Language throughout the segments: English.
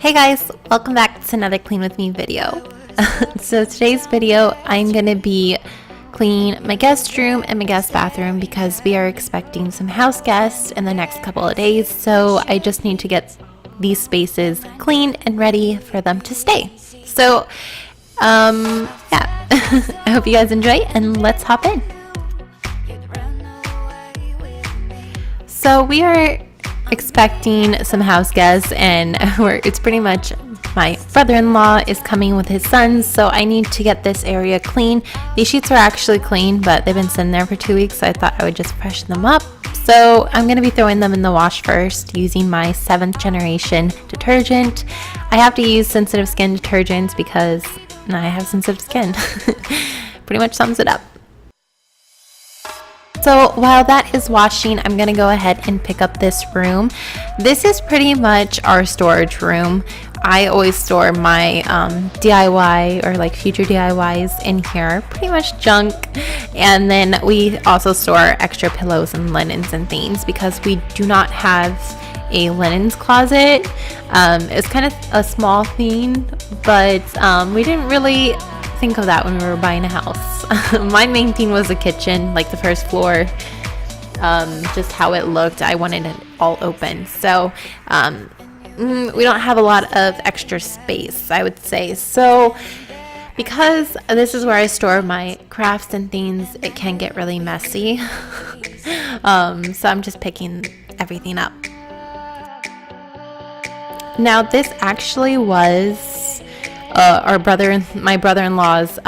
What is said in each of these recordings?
Hey guys, welcome back to another Clean With Me video. So today's video, I'm going to be cleaning my guest room and my guest bathroom because we are expecting some house guests in the next couple of days. So I just need to get these spaces cleaned and ready for them to stay. So, yeah, I hope you guys enjoy and let's hop in. So we are expecting some house guests and it's pretty much my brother-in-law is coming with his sons, so I need to get this area clean. These sheets are actually clean, but they've been sitting there for 2 weeks, so I thought I would just freshen them up. So I'm going to be throwing them in the wash first using my 7th generation detergent. I have to use sensitive skin detergents because I have sensitive skin. Pretty much sums it up. So while that is washing, I'm going to go ahead and pick up this room. This is pretty much our storage room. I always store my DIY or like future DIYs in here, pretty much junk. And then we also store extra pillows and linens and things because we do not have a linens closet. It's kind of a small thing, but we didn't really think of that when we were buying a house. My main thing was the kitchen, like the first floor, just how it looked. I wanted it all open. So we don't have a lot of extra space, I would say. So because this is where I store my crafts and things, it can get really messy. So I'm just picking everything up. Now this actually was my brother-in-law's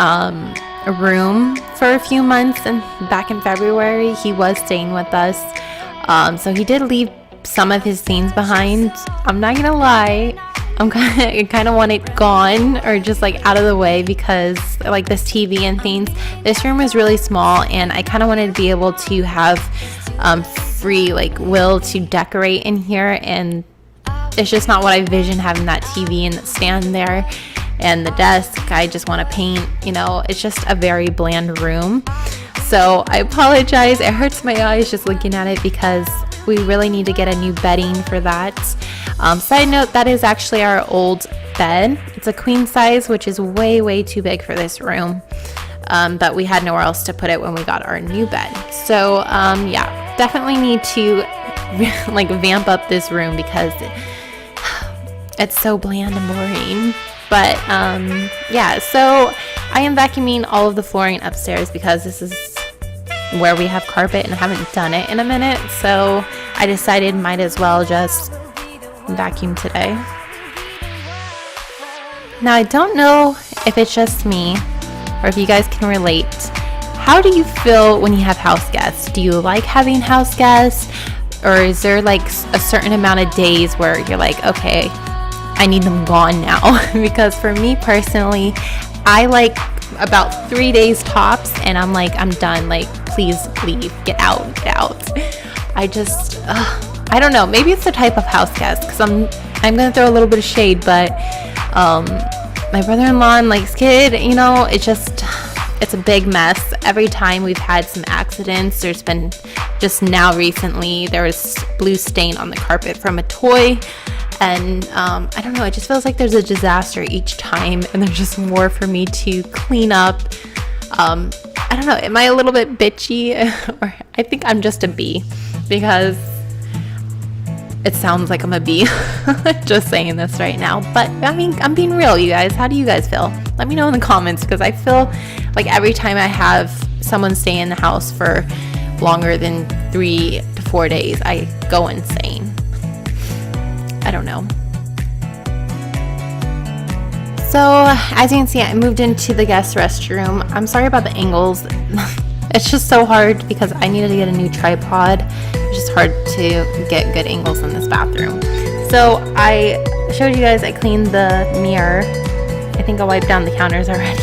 room for a few months, and back in February he was staying with us, so he did leave some of his things behind. I'm not gonna lie, I kind of want it gone or just like out of the way because like this TV and things. This room is really small and I kind of wanted to be able to have free like will to decorate in here, and it's just not what I envision having that TV and the stand there and the desk. I just want to paint, it's just a very bland room. So I apologize, it hurts my eyes just looking at it because we really need to get a new bedding for that. Side note, that is actually our old bed. It's a queen size, which is way too big for this room, but we had nowhere else to put it when we got our new bed. So yeah, definitely need to like vamp up this room because it's so bland and boring. But yeah, so I am vacuuming all of the flooring upstairs because this is where we have carpet and I haven't done it in a minute. So I decided might as well just vacuum today. Now I don't know if it's just me or if you guys can relate. How do you feel when you have house guests? Do you like having house guests? Or is there like a certain amount of days where you're like, okay, I need them gone now? Because for me personally, I like about 3 days tops and I'm like, I'm done, like please leave, get out. I just I don't know, maybe it's the type of house guest, because I'm gonna throw a little bit of shade, but my brother-in-law and like his kid, it's a big mess. Every time we've had some accidents, there's been, just now recently there was blue stain on the carpet from a toy. And I don't know, it just feels like there's a disaster each time and there's just more for me to clean up. I don't know, am I a little bit bitchy? Or I think I'm just a bee because it sounds like I'm a bee just saying this right now. But I mean, I'm being real, you guys. How do you guys feel? Let me know in the comments because I feel like every time I have someone stay in the house for longer than 3 to 4 days, I go insane. I don't know. So as you can see, I moved into the guest restroom. I'm sorry about the angles. It's just so hard because I needed to get a new tripod. It's just hard to get good angles in this bathroom. So I showed you guys I cleaned the mirror. I think I wiped down the counters already.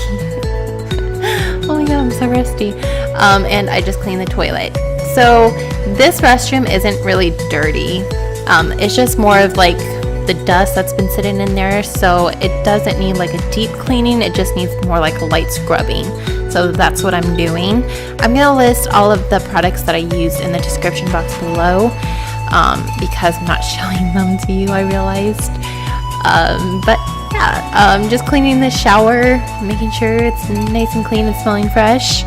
Oh my god, I'm so rusty. And I just cleaned the toilet. So this restroom isn't really dirty. It's just more of like the dust that's been sitting in there, so it doesn't need like a deep cleaning, it just needs more like a light scrubbing. So that's what I'm doing. I'm gonna list all of the products that I used in the description box below because I'm not showing them to you, I realized. But yeah, just cleaning the shower, making sure it's nice and clean and smelling fresh.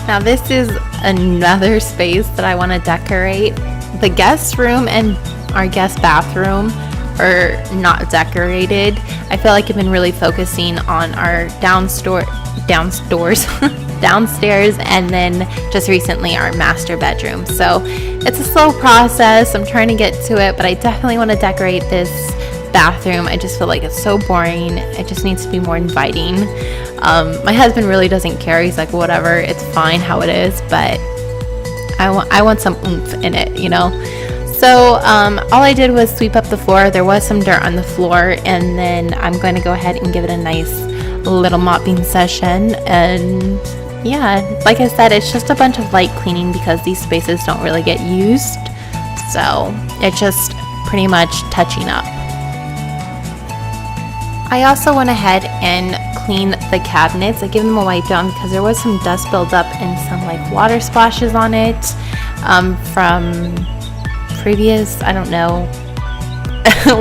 Now this is another space that I want to decorate. The guest room and our guest bathroom are not decorated. I feel like I've been really focusing on our downstairs and then just recently our master bedroom. So it's a slow process. I'm trying to get to it, but I definitely want to decorate this bathroom. I just feel like it's so boring. It just needs to be more inviting. My husband really doesn't care. He's like, whatever, it's fine how it is, but I want some oomph in it, you know? So all I did was sweep up the floor. There was some dirt on the floor, and then I'm going to go ahead and give it a nice little mopping session. And yeah, like I said, it's just a bunch of light cleaning because these spaces don't really get used. So it's just pretty much touching up. I also went ahead and cleaned the cabinets. I gave them a wipe down because there was some dust buildup and some like water splashes on it from previous, I don't know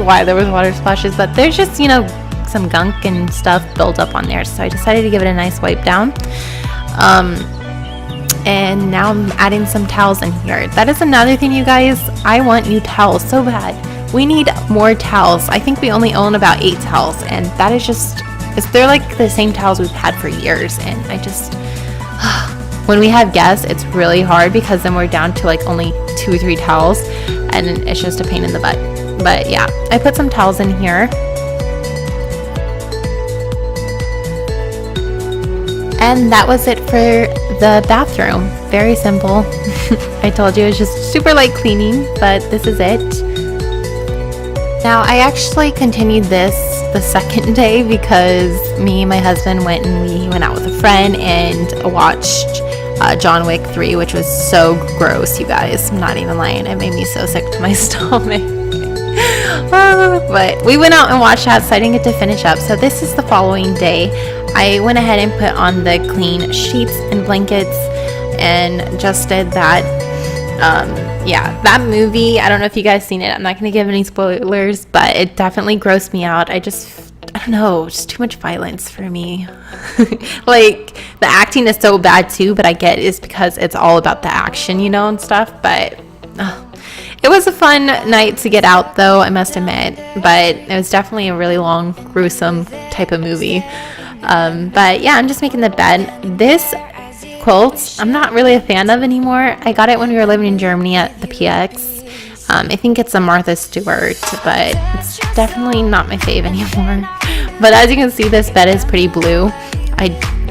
why there was water splashes, but there's just, you know, some gunk and stuff built up on there. So I decided to give it a nice wipe down. And now I'm adding some towels in here. That is another thing, you guys. I want new towels so bad. We need more towels. I think we only own about 8 towels, and that is just, they're like the same towels we've had for years. And I just, when we have guests, it's really hard because then we're down to like only 2 or 3 towels, and it's just a pain in the butt. But yeah, I put some towels in here. And that was it for the bathroom. Very simple. I told you it was just super light cleaning, but this is it. Now I actually continued this the second day because me and my husband went out with a friend and watched John Wick 3, which was so gross, you guys. I'm not even lying. It made me so sick to my stomach. But we went out and watched that, so I didn't get to finish up. So this is the following day. I went ahead and put on the clean sheets and blankets and just did that. Yeah, that movie, I don't know if you guys seen it. I'm not going to give any spoilers, but it definitely grossed me out. I don't know, just too much violence for me. Like, the acting is so bad too, but I get it's because it's all about the action, you know, and stuff. But it was a fun night to get out, though, I must admit. But it was definitely a really long, gruesome type of movie. But yeah, I'm just making the bed. This quilt, I'm not really a fan of anymore. I got it when we were living in Germany at the PX. I think it's a Martha Stewart, but it's definitely not my fave anymore. But as you can see, this bed is pretty blue.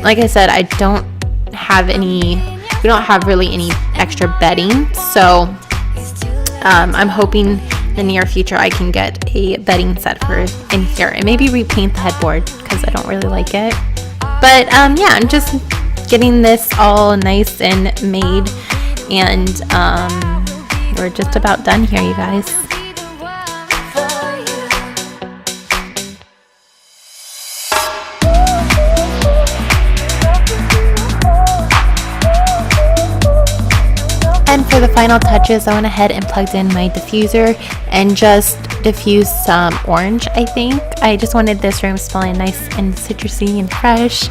Like I said, we don't have really any extra bedding, so I'm hoping in the near future I can get a bedding set for in here and maybe repaint the headboard because I don't really like it. But yeah, I'm just getting this all nice and made, and we're just about done here, you guys. And for the final touches, I went ahead and plugged in my diffuser and just diffused some orange, I think. I just wanted this room smelling nice and citrusy and fresh.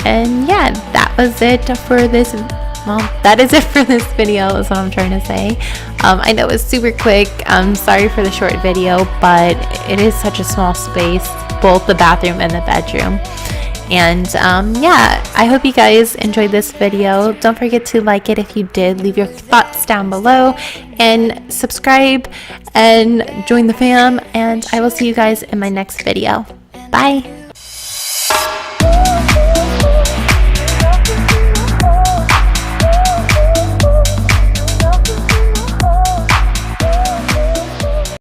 And yeah, that was it for this. Well, that is it for this video is what I'm trying to say. I know it's super quick. I'm sorry for the short video, but it is such a small space, both the bathroom and the bedroom. And yeah, I hope you guys enjoyed this video. Don't forget to like it if you did. Leave your thoughts down below and subscribe and join the fam. And I will see you guys in my next video. Bye.